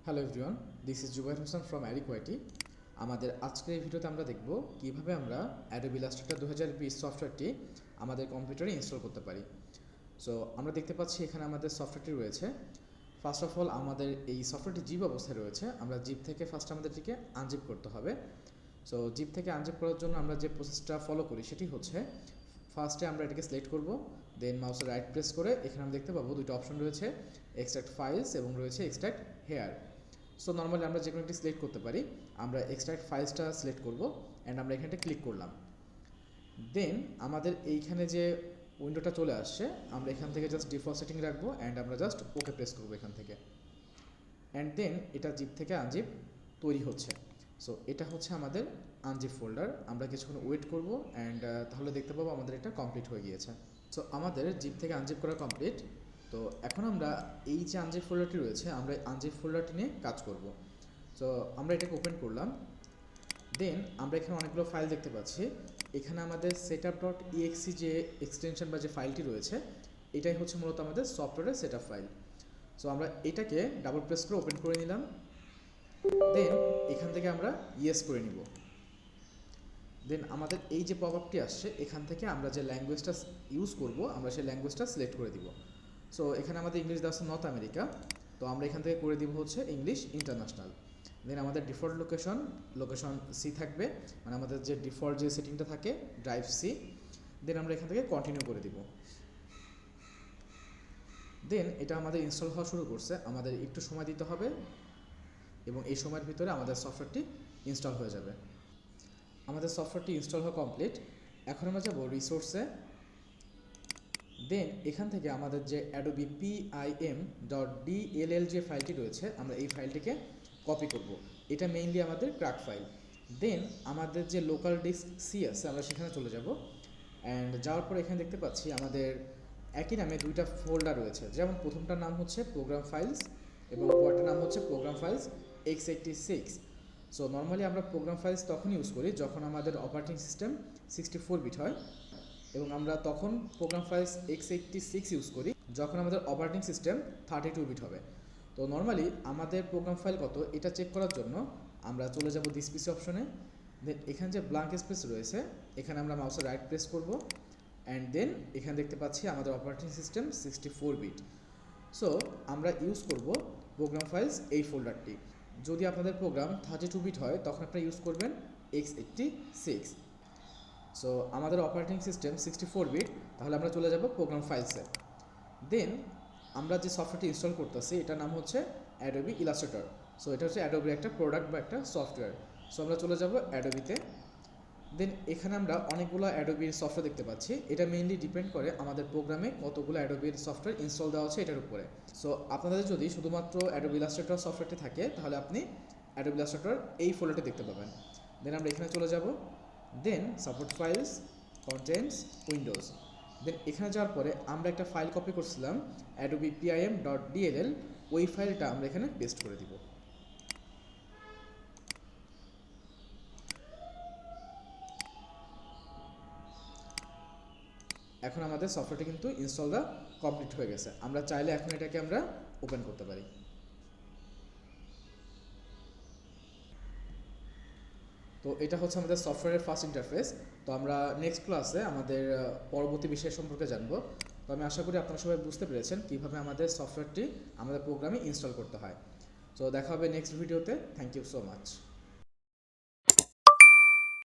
Hello everyone, this is Zubair Hossain from Aricho IT। আমাদের আজকের এই ভিডিওতে আমরা দেখব কিভাবে আমরা adobe illustrator 2020 সফটওয়্যারটি আমাদের কম্পিউটারে ইনস্টল করতে পারি। সো আমরা দেখতে পাচ্ছি এখানে আমাদের সফটওয়্যারটি রয়েছে। ফার্স্ট অফ অল আমাদের এই সফটওয়্যারটি জিপ অবস্থায় রয়েছে। আমরা জিপ থেকে ফার্স্ট আমাদেরটিকে আনজিপ করতে হবে। সো জিপ থেকে আনজিপ করার জন্য আমরা যে প্রসেসটা ফলো করি সেটি হচ্ছে, ফার্স্টে আমরা এটাকে সিলেক্ট করব, দেন মাউসের রাইট প্রেস করে এখানে আমরা দেখতে পাবো দুটো অপশন রয়েছে, এক্সট্রাক্ট ফাইলস এবং রয়েছে এক্সট্রাক্ট হেয়ার। সো নর্মালি আমরা যে কোনো একটি সিলেক্ট করতে পারি। আমরা এক্সট্রাক্ট ফাইলসটা সিলেক্ট করব অ্যান্ড আমরা এখানটা ক্লিক করলাম। দেন আমাদের এইখানে যে উইন্ডোটা চলে আসছে, আমরা এখান থেকে জাস্ট ডিফল্ট সেটিং রাখবো অ্যান্ড আমরা জাস্ট ওকে প্রেস করবো এখান থেকে। অ্যান্ড দেন এটা জিপ থেকে আনজিপ তৈরি হচ্ছে। সো এটা হচ্ছে আমাদের আনজিপ ফোল্ডার। আমরা কিছুক্ষণ ওয়েট করব অ্যান্ড তাহলে দেখতে পাবো আমাদের এটা কমপ্লিট হয়ে গিয়েছে। সো আমাদের জিপ থেকে আনজিপ করা কমপ্লিট। তো এখন আমরা এই যে আনজিপ ফোল্ডারটি রয়েছে, আমরা আনজিপ ফোল্ডারটি নিয়ে কাজ করব। সো আমরা এটাকে ওপেন করলাম। দেন আমরা এখানে অনেকগুলো ফাইল দেখতে পাচ্ছি। এখানে আমাদের setup.exe যে এক্সটেনশন বা যে ফাইলটি রয়েছে, এটাই হচ্ছে মূলত আমাদের সফটওয়্যারের সেটআপ ফাইল। সো আমরা এটাকে ডাবল প্রেস করে ওপেন করে নিলাম। দেন এখান থেকে আমরা ইয়েস করে নিব। দেন আমাদের এই যে পপ আপটি আসছে, এখান থেকে আমরা যে ল্যাঙ্গুয়েজটা ইউজ করব আমরা সেই ল্যাঙ্গুয়েজটা সিলেক্ট করে দিব। সো এখানে আমাদের ইংলিশ দেওয়া আছে নর্থ আমেরিকা, তো আমরা এখান থেকে করে দিব হচ্ছে ইংলিশ ইন্টারন্যাশনাল। দেন আমাদের ডিফল্ট লোকেশন সি থাকবে, মানে আমাদের যে ডিফল্ট যে সেটিংটা থাকে ড্রাইভ সি। দেন আমরা এখান থেকে কন্টিনিউ করে দিব। দেন এটা আমাদের ইনস্টল হওয়া শুরু করছে। আমাদের একটু সময় দিতে হবে এবং এই সময়ের ভিতরে আমাদের সফটওয়্যারটি ইনস্টল হয়ে যাবে। আমাদের সফটওয়্যারটি ইনস্টল হওয়া কমপ্লিট। এখন আমরা যাব রিসোর্সে। দেন এখান থেকে আমাদের যে adobe pim.dll যে ফাইলটি রয়েছে, আমরা এই ফাইলটিকে কপি করব। এটা মেইনলি আমাদের ক্র্যাক ফাইল। দেন আমাদের যে লোকাল ডিস্ক সি আছে, আমরা সেখানে চলে যাব। অ্যান্ড যাওয়ার পর এখানে দেখতে পাচ্ছি আমাদের একই নামে দুইটা ফোল্ডার রয়েছে। যেমন প্রথমটার নাম হচ্ছে প্রোগ্রাম ফাইলস এবং পরেরটার নাম হচ্ছে program files x86। So normally আমরা প্রোগ্রাম ফাইলস তখন ইউজ করি যখন আমাদের অপারেটিং সিস্টেম 64 বিট হয়, এবং আমরা তখন প্রোগ্রাম ফাইলস x86 ইউজ করি যখন আমাদের অপারেটিং সিস্টেম 32 বিট হবে। তো নর্মালি আমাদের প্রোগ্রাম ফাইল কত এটা চেক করার জন্য আমরা চলে যাব দিস পিসি অপশনে। দেন এখানে যে ব্ল্যাঙ্ক স্পেস রয়েছে, এখানে আমরা মাউসের রাইট প্রেস করব অ্যান্ড দেন এখানে দেখতে পাচ্ছি আমাদের অপারেটিং সিস্টেম 64 বিট। সো আমরা ইউজ করব প্রোগ্রাম ফাইলস এই ফোল্ডারটি। যদি আপনাদের প্রোগ্রাম 32 বিট হয় তখন আপনারা ইউজ করবেন x86। সো আমাদের অপারেটিং সিস্টেম 64 বিট, তাহলে আমরা চলে যাব প্রোগ্রাম ফাইলসে। দেন আমরা যে সফটওয়্যারটি ইনস্টল করতেছি এটার নাম হচ্ছে adobe illustrator। সো এটা হচ্ছে adobe একটা প্রোডাক্ট বা একটা সফটওয়্যার। সো আমরা চলে যাব adobe-তে। দেন এখানে আমরা অনেকগুলো adobe-র সফটওয়্যার দেখতে পাচ্ছি। এটা মেইনলি ডিপেন্ড করে আমাদের প্রোগ্রামে কতগুলো adobe-র সফটওয়্যার ইনস্টল দেওয়া আছে এটার উপরে। সো আপনাদের যদি শুধুমাত্র adobe illustrator সফটওয়্যারটি থাকে তাহলে আপনি adobe illustrator এই ফোল্ডারটি দেখতে পাবেন। দেন আমরা এখানে চলে যাব। দেন সাপোর্ট ফাইলস, কন্টেন্টস, উইন্ডোজ। দেন এখানে যাওয়ার পরে আমরা একটা ফাইল কপি করছিলাম adobe pim.dll, ওই ফাইলটা আমরা এখানে পেস্ট করে দিব। এখন আমাদের সফটওয়্যারটি কিন্তু ইনস্টলটা কমপ্লিট হয়ে গেছে। আমরা চাইলে এখন এটাকে আমরা ওপেন করতে পারি। তো এটা হচ্ছে আমাদের সফটওয়্যারের ফার্স্ট ইন্টারফেস। তো আমরা নেক্সট ক্লাসে আমাদের পরবর্তী বিষয় সম্পর্কে জানবো। তো আমি আশা করি আপনারা সবাই বুঝতে পেরেছেন কীভাবে আমাদের সফটওয়্যারটি আমাদের প্রোগ্রামে ইনস্টল করতে হয়। তো দেখা হবে নেক্সট ভিডিওতে। Thank you so much.